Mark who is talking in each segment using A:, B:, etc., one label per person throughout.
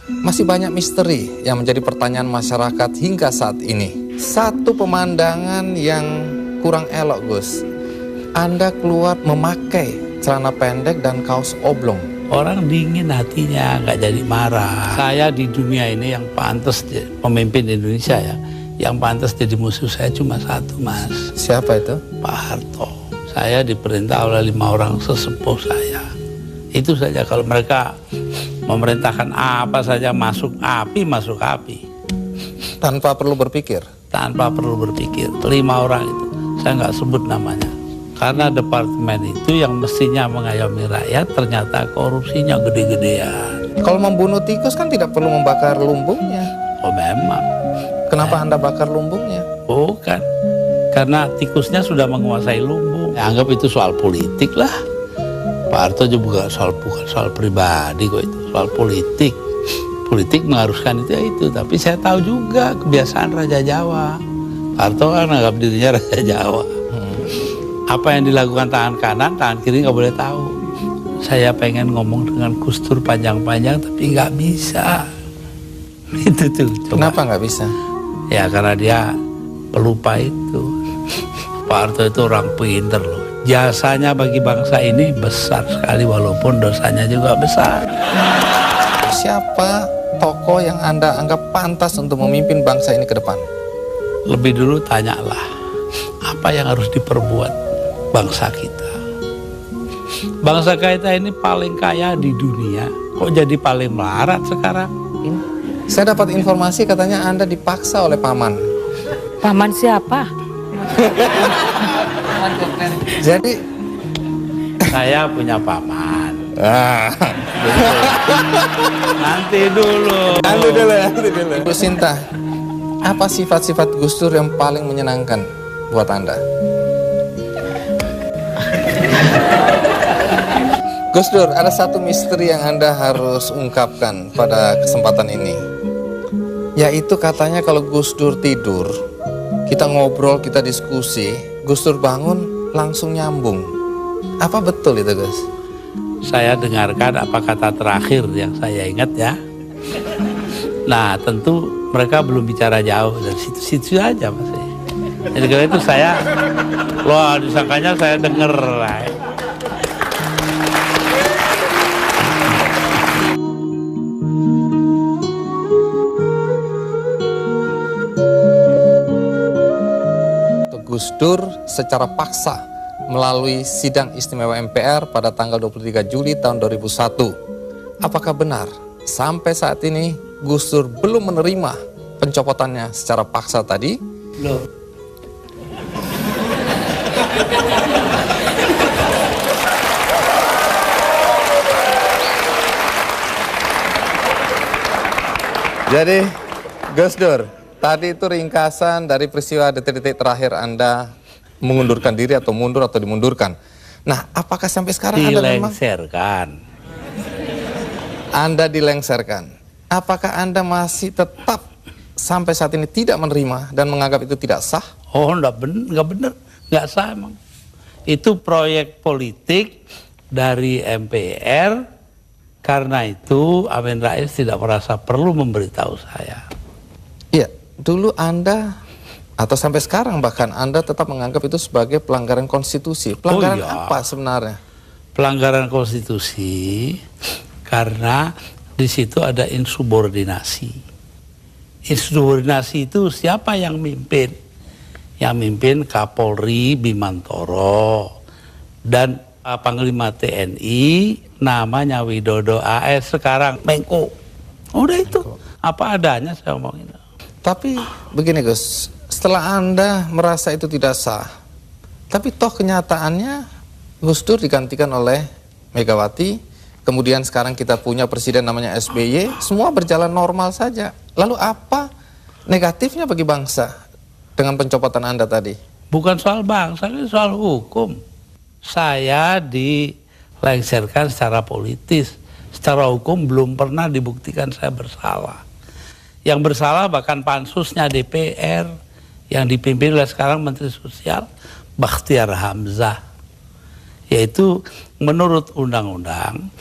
A: Masih banyak misteri yang menjadi pertanyaan masyarakat hingga saat ini. Satu pemandangan yang kurang elok, Gus. Anda keluar memakai celana pendek dan kaos oblong.
B: Orang dingin hatinya, nggak jadi marah. Saya di dunia ini yang pantas pemimpin Indonesia ya, yang pantas jadi musuh saya cuma satu, Mas.
A: Siapa itu?
B: Pak Harto. Saya diperintah oleh 5 orang sesepuh saya. Itu saja, kalau mereka memerintahkan apa saja masuk api, masuk api.
A: Tanpa perlu berpikir?
B: Tanpa perlu berpikir. 5 orang itu, saya nggak sebut namanya. Karena departemen itu yang mestinya mengayomi rakyat, ternyata korupsinya gede-gedean.
A: Kalau membunuh tikus kan tidak perlu membakar lumbungnya.
B: Oh memang.
A: Kenapa Anda bakar lumbungnya?
B: Bukan. Karena tikusnya sudah menguasai lumbung. Ya, anggap itu soal politik lah. Pak Harto juga bukan soal pribadi kok, itu soal politik. Politik mengharuskan itu ya itu. Tapi saya tahu juga kebiasaan Raja Jawa. Pak Harto kan anggap dirinya Raja Jawa. Apa yang dilakukan tangan kanan, tangan kiri nggak boleh tahu. Saya pengen ngomong dengan Gus Dur panjang-panjang tapi nggak bisa. Itu tuh. Coba.
A: Kenapa nggak bisa?
B: Ya karena dia pelupa itu. Pak Harto itu orang pinter loh. Jasanya bagi bangsa ini besar sekali walaupun dosanya juga besar.
A: Siapa tokoh yang Anda anggap pantas untuk memimpin bangsa ini ke depan?
B: Lebih dulu tanyalah, apa yang harus diperbuat bangsa kita? Bangsa kita ini paling kaya di dunia, kok jadi paling melarat sekarang?
A: Saya dapat informasi katanya Anda dipaksa oleh paman.
C: Paman siapa?
A: Jadi
B: saya punya paman.
A: ah,
B: Nanti dulu.
A: Nanti dulu. Bu Sinta, apa sifat-sifat Gus Dur yang paling menyenangkan buat Anda? Gus Dur, ada satu misteri yang Anda harus ungkapkan pada kesempatan ini. Yaitu katanya kalau Gus Dur tidur, kita ngobrol, kita diskusi, Gus Dur bangun langsung nyambung. Apa betul itu, Gus?
B: Saya dengarkan apa kata terakhir yang saya ingat ya. Nah tentu mereka belum bicara jauh dari situ-situ aja masih. Jadi kalau itu saya, wah disangkanya saya denger.
A: Gus Dur secara paksa melalui sidang istimewa MPR pada tanggal 23 Juli tahun 2001. Apakah benar sampai saat ini Gus Dur belum menerima pencopotannya secara paksa tadi?
B: Loh.
A: Jadi Gus Dur, tadi itu ringkasan dari peristiwa detik-detik terakhir Anda mengundurkan diri atau mundur atau dimundurkan. Nah, apakah sampai sekarang Anda dilengserkan? Apakah Anda masih tetap sampai saat ini tidak menerima dan menganggap itu tidak sah?
B: Oh, nggak bener, nggak sah emang. Itu proyek politik dari MPR. Karena itu Amin Rais tidak merasa perlu memberitahu saya.
A: Iya, dulu Anda atau sampai sekarang bahkan Anda tetap menganggap itu sebagai pelanggaran konstitusi. Pelanggaran apa sebenarnya?
B: Pelanggaran konstitusi karena di situ ada insubordinasi. Insubordinasi itu siapa yang mimpin? Yang mimpin Kapolri Bimantoro dan Panglima TNI namanya Widodo AS, sekarang Menko. Udah itu apa adanya saya omongin.
A: Tapi begini Gus, setelah Anda merasa itu tidak sah, tapi toh kenyataannya Gus Dur digantikan oleh Megawati, kemudian sekarang kita punya presiden namanya SBY, semua berjalan normal saja. Lalu apa negatifnya bagi bangsa dengan pencopotan Anda tadi?
B: Bukan soal bangsa, ini soal hukum. Saya dilengserkan secara politis, secara hukum belum pernah dibuktikan saya bersalah. Yang bersalah bahkan pansusnya DPR yang dipimpin oleh sekarang Menteri Sosial Bakhtiar Hamzah. Yaitu menurut undang-undang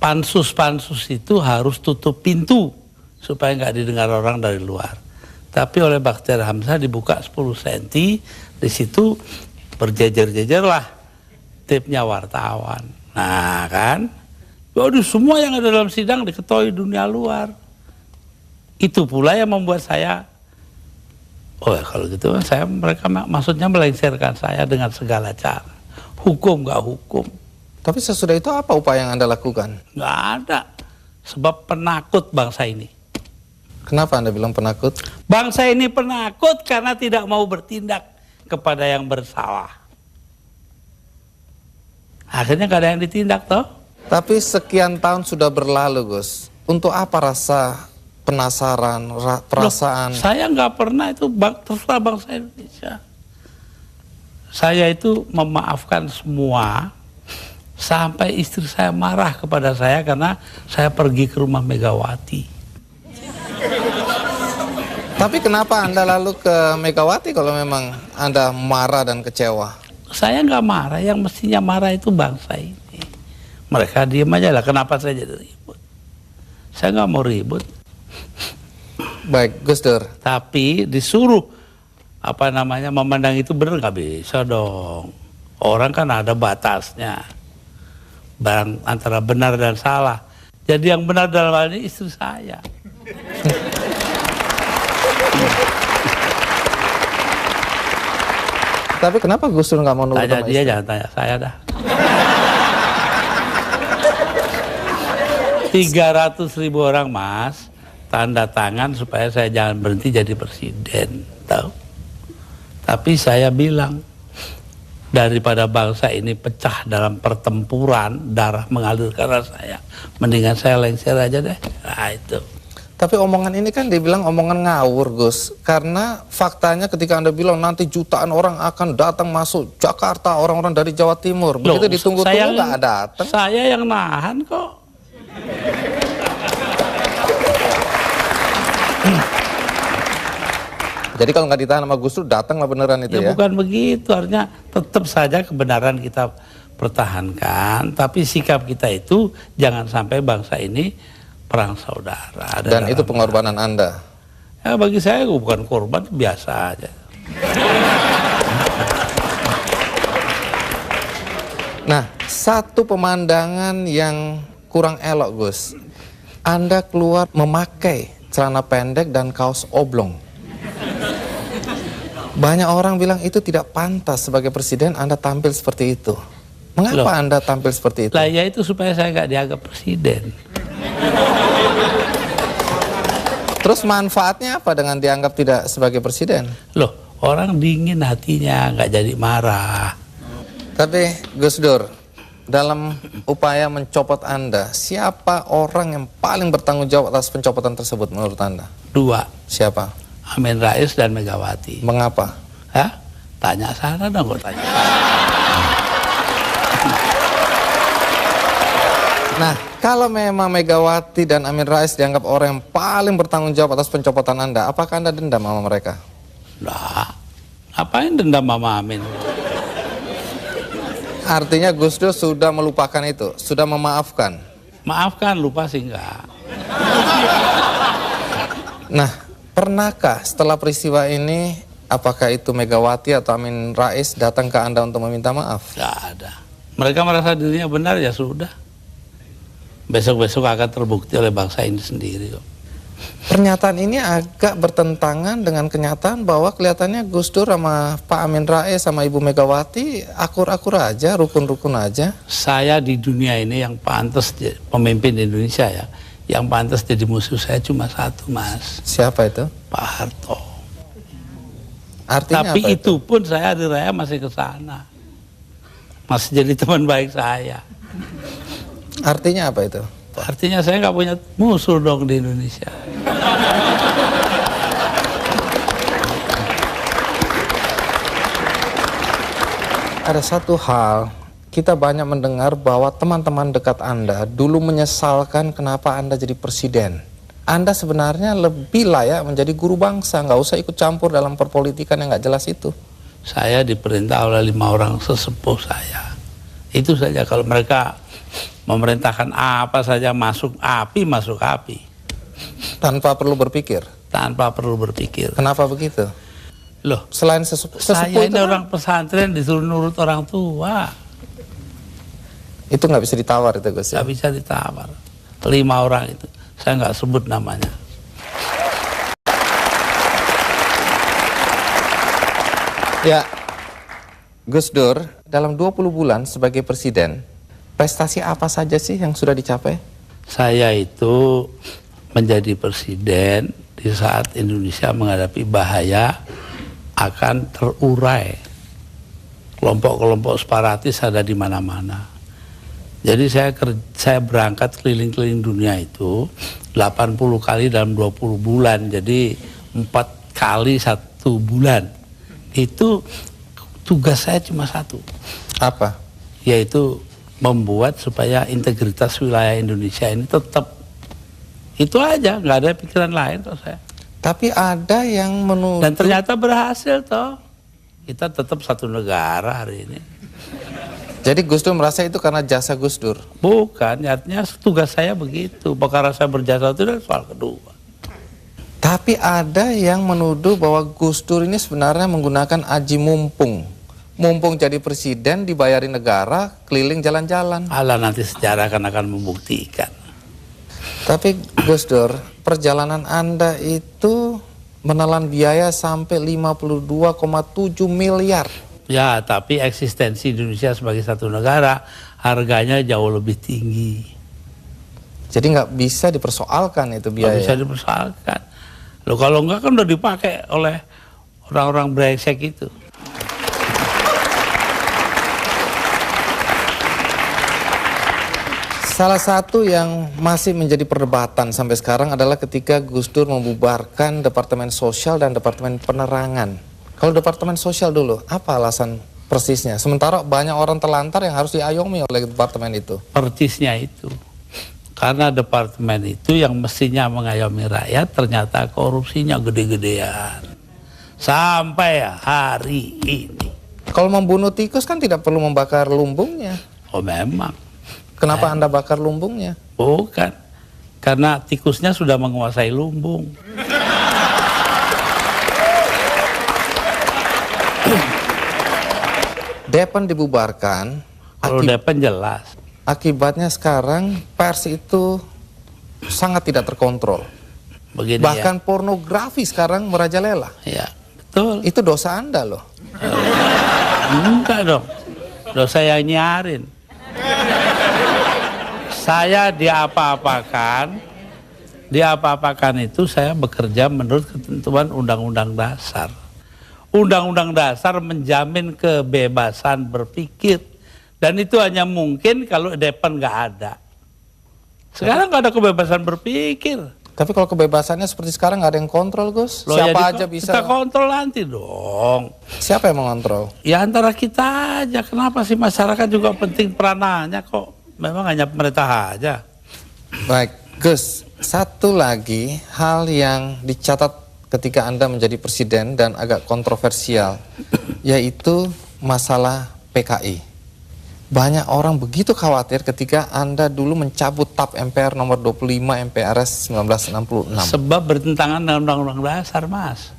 B: pansus itu harus tutup pintu supaya nggak didengar orang dari luar. Tapi oleh Bakhtiar Hamzah dibuka 10 cm, di situ berjejer-jejer lah tipnya wartawan. Nah kan, waduh, semua yang ada dalam sidang diketahui dunia luar. Itu pula yang membuat saya, oh ya kalau gitu mereka maksudnya melengsarkan saya dengan segala cara. Hukum nggak hukum.
A: Tapi sesudah itu apa upaya yang Anda lakukan?
B: Nggak ada. Sebab penakut bangsa ini.
A: Kenapa Anda bilang penakut?
B: Bangsa ini penakut karena tidak mau bertindak kepada yang bersalah. Akhirnya nggak ada yang ditindak toh.
A: Tapi sekian tahun sudah berlalu, Gus. Untuk apa rasa penasaran, perasaan?
B: Loh, saya nggak pernah itu terserah bangsa Indonesia. Saya itu memaafkan semua. Sampai istri saya marah kepada saya karena saya pergi ke rumah Megawati.
A: Tapi kenapa Anda lalu ke Megawati kalau memang Anda marah dan kecewa?
B: Saya nggak marah, yang mestinya marah itu bangsa ini. Mereka diem aja lah, kenapa saya jadi ribut? Saya nggak mau ribut.
A: Baik, Gus Dur.
B: Tapi disuruh, memandang itu benar nggak bisa dong. Orang kan ada batasnya. Barang antara benar dan salah. Jadi yang benar dalam hal ini istri saya.
A: Tapi kenapa Gus Dur nggak mau nurut
B: Tanya
A: sama
B: dia,
A: istri?
B: jangan tanya saya dah. 300.000 orang mas tanda tangan supaya saya jangan berhenti jadi presiden, tahu? Tapi saya bilang, daripada bangsa ini pecah dalam pertempuran, darah mengalir karena saya, mendingan saya lengser aja deh. Nah itu.
A: Tapi omongan ini kan dibilang omongan ngawur, Gus. Karena faktanya ketika Anda bilang nanti jutaan orang akan datang masuk Jakarta, orang-orang dari Jawa Timur. Begitu ditunggu-tunggu nggak datang.
B: Saya yang nahan kok.
A: Jadi kalau nggak ditahan sama Gus Dur, datanglah beneran itu ya?
B: Bukan begitu, artinya tetap saja kebenaran kita pertahankan, tapi sikap kita itu jangan sampai bangsa ini perang saudara.
A: Dan itu pengorbanan Anda?
B: Ya bagi saya bukan korban, biasa aja.
A: Nah, satu pemandangan yang kurang elok, Gus. Anda keluar memakai celana pendek dan kaos oblong. Banyak orang bilang itu tidak pantas sebagai presiden Anda tampil seperti itu. Mengapa Anda tampil seperti itu?
B: Lah ya itu supaya saya nggak dianggap presiden.
A: Terus manfaatnya apa dengan dianggap tidak sebagai presiden?
B: Loh, orang dingin hatinya, nggak jadi marah.
A: Tapi Gus Dur, dalam upaya mencopot Anda, siapa orang yang paling bertanggung jawab atas pencopotan tersebut menurut Anda?
B: 2.
A: Siapa?
B: Amin Rais dan Megawati.
A: Mengapa?
B: Hah? Tanya sana dong, kok tanya.
A: Nah, kalau memang Megawati dan Amin Rais dianggap orang yang paling bertanggung jawab atas pencopotan Anda, apakah Anda dendam sama mereka?
B: Nah, ngapain dendam sama Amin?
A: Artinya Gus Dur sudah melupakan itu, sudah memaafkan.
B: Maafkan, lupa sih enggak.
A: Nah, pernahkah setelah peristiwa ini, apakah itu Megawati atau Amin Rais datang ke Anda untuk meminta maaf?
B: Enggak ada. Mereka merasa dirinya benar, ya sudah. Besok-besok akan terbukti oleh bangsa ini sendiri kok.
A: Pernyataan ini agak bertentangan dengan kenyataan bahwa kelihatannya Gus Dur sama Pak Amin Rais sama Ibu Megawati akur-akur aja, rukun-rukun aja.
B: Saya di dunia ini yang pantas pemimpin Indonesia ya, yang pantas jadi musuh saya cuma satu, Mas.
A: Siapa itu?
B: Pak Harto.
A: Artinya
B: tapi
A: apa
B: itu pun saya hari raya masih ke sana. Masih jadi teman baik saya.
A: Artinya apa itu?
B: Artinya saya nggak punya musuh dong di Indonesia.
A: Ada satu hal, kita banyak mendengar bahwa teman-teman dekat Anda dulu menyesalkan kenapa Anda jadi presiden. Anda sebenarnya lebih layak menjadi guru bangsa, nggak usah ikut campur dalam perpolitikan yang nggak jelas itu.
B: Saya diperintah oleh 5 orang sesepuh saya. Itu saja, kalau mereka memerintahkan apa saja masuk api.
A: Tanpa perlu berpikir.
B: Tanpa perlu berpikir.
A: Kenapa begitu?
B: Loh,
A: Selain sesepuh
B: saya
A: itu
B: ini
A: kan,
B: orang pesantren disuruh nurut orang tua.
A: itu nggak bisa ditawar itu Gus ya?
B: Nggak bisa ditawar. 5 orang itu, saya nggak sebut namanya.
A: Ya, Gus Dur dalam 20 bulan sebagai presiden, prestasi apa saja sih yang sudah dicapai?
B: Saya itu menjadi presiden di saat Indonesia menghadapi bahaya akan terurai. Kelompok-kelompok separatis ada di mana-mana. Jadi saya berangkat keliling-keliling dunia itu 80 kali dalam 20 bulan. Jadi 4 kali 1 bulan. Itu tugas saya cuma satu.
A: Apa?
B: Yaitu membuat supaya integritas wilayah Indonesia ini tetap. Itu aja, nggak ada pikiran lain toh saya.
A: Tapi ada yang menuduh.
B: Dan ternyata berhasil toh. Kita tetap satu negara hari ini.
A: Jadi Gus Dur merasa itu karena jasa Gus Dur?
B: Bukan, artinya tugas saya begitu. Perkara saya berjasa itu adalah soal kedua.
A: Tapi ada yang menuduh bahwa Gus Dur ini sebenarnya menggunakan aji mumpung. Mumpung jadi presiden, dibayari negara, keliling jalan-jalan.
B: Allah nanti sejarah akan membuktikan.
A: Tapi Gus Dur, perjalanan Anda itu menelan biaya sampai 52,7 miliar.
B: Ya, tapi eksistensi Indonesia sebagai satu negara harganya jauh lebih tinggi.
A: Jadi nggak bisa dipersoalkan itu biaya.
B: Nggak bisa dipersoalkan. Loh kalau enggak kan udah dipakai oleh orang-orang brengsek itu.
A: Salah satu yang masih menjadi perdebatan sampai sekarang adalah ketika Gus Dur membubarkan Departemen Sosial dan Departemen Penerangan. Kalau Departemen Sosial dulu, apa alasan persisnya? Sementara banyak orang terlantar yang harus diayomi oleh departemen itu.
B: Persisnya itu. Karena departemen itu yang mestinya mengayomi rakyat ternyata korupsinya gede-gedean. Sampai hari ini.
A: Kalau membunuh tikus kan tidak perlu membakar lumbungnya.
B: Oh memang.
A: Kenapa Anda bakar lumbungnya?
B: Bukan. Karena tikusnya sudah menguasai lumbung.
A: Depan dibubarkan.
B: Kalau Depan jelas.
A: Akibatnya sekarang pers itu sangat tidak terkontrol.
B: Begini
A: Bahkan pornografi sekarang merajalela.
B: ya. Betul.
A: Itu dosa Anda loh.
B: Enggak dong. Dosa yang nyarin. Saya diapa-apakan itu saya bekerja menurut ketentuan Undang-Undang Dasar. Undang-Undang Dasar menjamin kebebasan berpikir. Dan itu hanya mungkin kalau Depan nggak ada. Sekarang nggak ada kebebasan berpikir.
A: Tapi kalau kebebasannya seperti sekarang nggak ada yang kontrol, Gus.
B: Loh,
A: Siapa
B: ya
A: aja bisa.
B: Kita kontrol nanti dong.
A: Siapa yang mengontrol?
B: Ya antara kita aja. Kenapa sih masyarakat juga penting peranannya kok? Memang hanya pemerintah aja.
A: Baik, Gus. Satu lagi hal yang dicatat ketika Anda menjadi presiden dan agak kontroversial, yaitu masalah PKI. Banyak orang begitu khawatir ketika Anda dulu mencabut TAP MPR nomor 25 MPRS 1966.
B: Sebab bertentangan dengan Undang-Undang Dasar, Mas.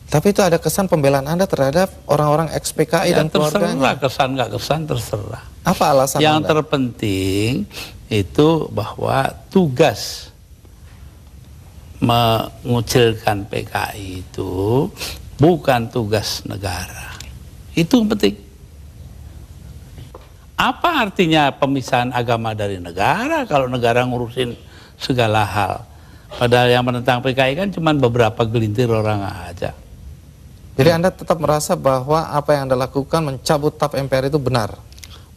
A: Tapi itu ada kesan pembelaan Anda terhadap orang-orang ex-PKI
B: Ya
A: dan keluarganya.
B: terserah, kesan nggak kesan terserah.
A: Apa alasan
B: Yang
A: Anda?
B: terpenting itu bahwa tugas mengucilkan PKI itu bukan tugas negara. Itu yang penting. Apa artinya pemisahan agama dari negara kalau negara ngurusin segala hal? Padahal yang menentang PKI kan cuma beberapa gelintir orang aja.
A: Jadi Anda tetap merasa bahwa apa yang Anda lakukan mencabut TAP MPR itu benar?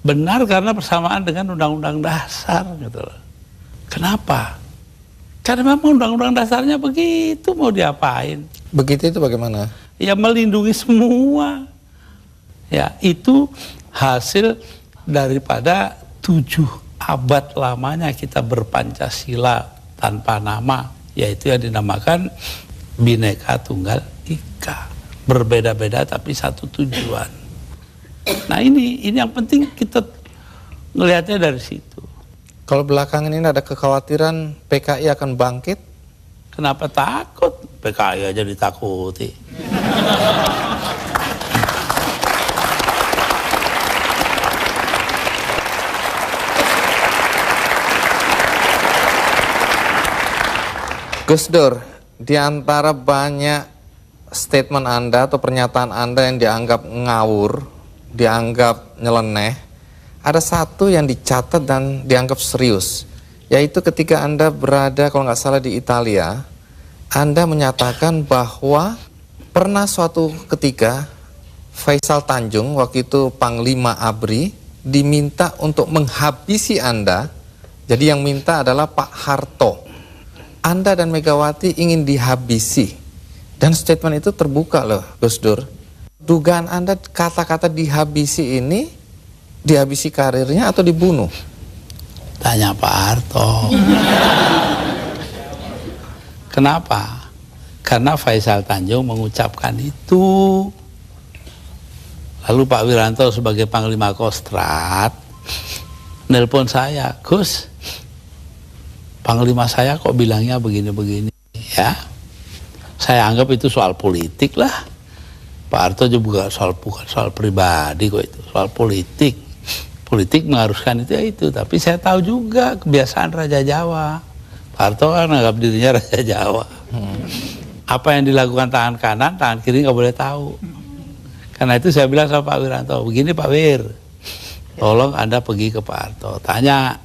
B: Benar karena bersamaan dengan Undang-Undang Dasar gitu loh. Kenapa? Karena memang Undang-Undang Dasarnya begitu, mau diapain?
A: Begitu itu bagaimana?
B: Ya melindungi semua. Ya itu hasil daripada 7 abad lamanya kita berpancasila tanpa nama, yaitu yang dinamakan Bhinneka Tunggal Ika. Berbeda-beda tapi satu tujuan. Nah ini yang penting kita ngelihatnya dari situ.
A: Kalau belakangan ini ada kekhawatiran PKI akan bangkit?
B: Kenapa takut? PKI aja ditakuti.
A: Gus Dur, di antara banyak statement Anda atau pernyataan Anda yang dianggap ngawur, dianggap nyeleneh, ada satu yang dicatat dan dianggap serius, yaitu ketika Anda berada, kalau nggak salah, di Italia, Anda menyatakan bahwa pernah suatu ketika Faisal Tanjung, waktu itu Panglima ABRI, diminta untuk menghabisi Anda. Jadi yang minta adalah Pak Harto. Anda dan Megawati ingin dihabisi. Dan statement itu terbuka loh, Gus Dur. Dugaan Anda kata-kata dihabisi ini, dihabisi karirnya atau dibunuh?
B: Tanya Pak Harto. Kenapa? Karena Faisal Tanjung mengucapkan itu. Lalu Pak Wiranto sebagai Panglima Kostrad nelpon saya, Gus, Panglima saya kok bilangnya begini-begini, ya. Saya anggap itu soal politik lah. Pak Harto juga bukan soal pribadi kok, itu soal politik. Politik mengharuskan itu ya itu, tapi saya tahu juga kebiasaan Raja Jawa. Pak Harto kan anggap dirinya Raja Jawa. Apa yang dilakukan tangan kanan, tangan kiri nggak boleh tahu. Karena itu saya bilang sama Pak Wiranto, begini Pak Wir, tolong Anda pergi ke Pak Harto, tanya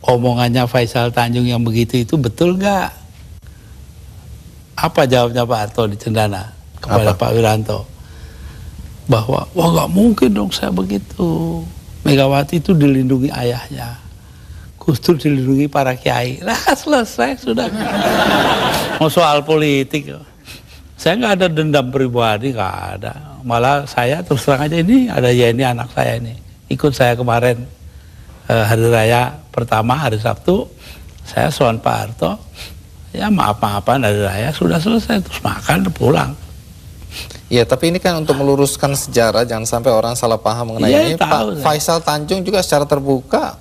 B: omongannya Faisal Tanjung yang begitu itu betul nggak? Apa jawabnya Pak Harto di Cendana kepada Pak Wiranto? Bahwa, wah nggak mungkin dong saya begitu. Megawati itu dilindungi ayahnya, Gus Dur dilindungi para kiai. Lah selesai sudah. Mau soal politik, saya nggak ada dendam pribadi, nggak ada. Malah saya terus terang aja, ini ada Yeni anak saya ini, ikut saya kemarin hari raya pertama hari Sabtu, saya soal Pak Harto, ya maaf-maafan hari raya sudah selesai, terus makan pulang.
A: Ya, tapi ini kan untuk meluruskan sejarah, jangan sampai orang salah paham mengenai ini. Pak Faisal Tanjung juga secara terbuka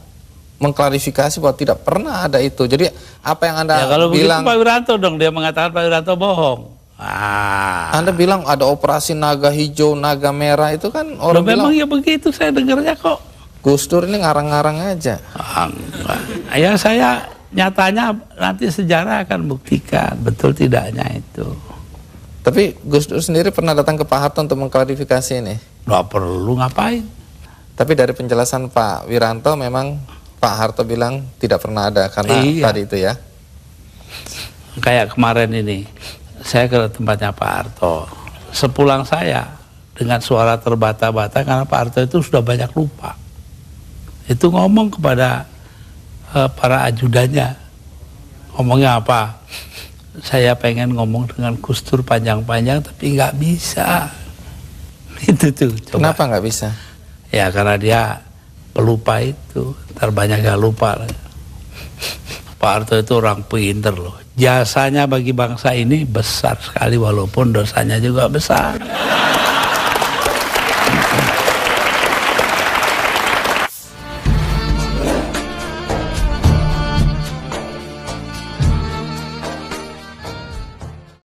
A: mengklarifikasi bahwa tidak pernah ada itu. Jadi apa yang Anda
B: kalau
A: bilang,
B: Pak Wiranto dong, dia mengatakan Pak Wiranto bohong.
A: Anda bilang ada operasi naga hijau, naga merah, itu kan orang bilang.
B: Memang ya begitu, saya dengarnya kok.
A: Gus Dur ini ngarang-ngarang aja.
B: Ya saya nyatanya nanti sejarah akan buktikan betul tidaknya itu.
A: Tapi Gus Dur sendiri pernah datang ke Pak Harto untuk mengklarifikasi ini?
B: Nggak perlu, ngapain?
A: Tapi dari penjelasan Pak Wiranto memang Pak Harto bilang tidak pernah ada karena tadi itu ya.
B: Kayak kemarin ini, saya ke tempatnya Pak Harto. Sepulang saya dengan suara terbata-bata karena Pak Harto itu sudah banyak lupa. Itu ngomong kepada para ajudannya. Ngomongnya apa? Saya pengen ngomong dengan Gus Dur panjang-panjang tapi nggak bisa. Itu tuh. Coba.
A: Kenapa nggak bisa?
B: Ya karena dia pelupa itu. Ntar banyak yang lupa. Pak Harto itu orang pinter loh. Jasanya bagi bangsa ini besar sekali walaupun dosanya juga besar.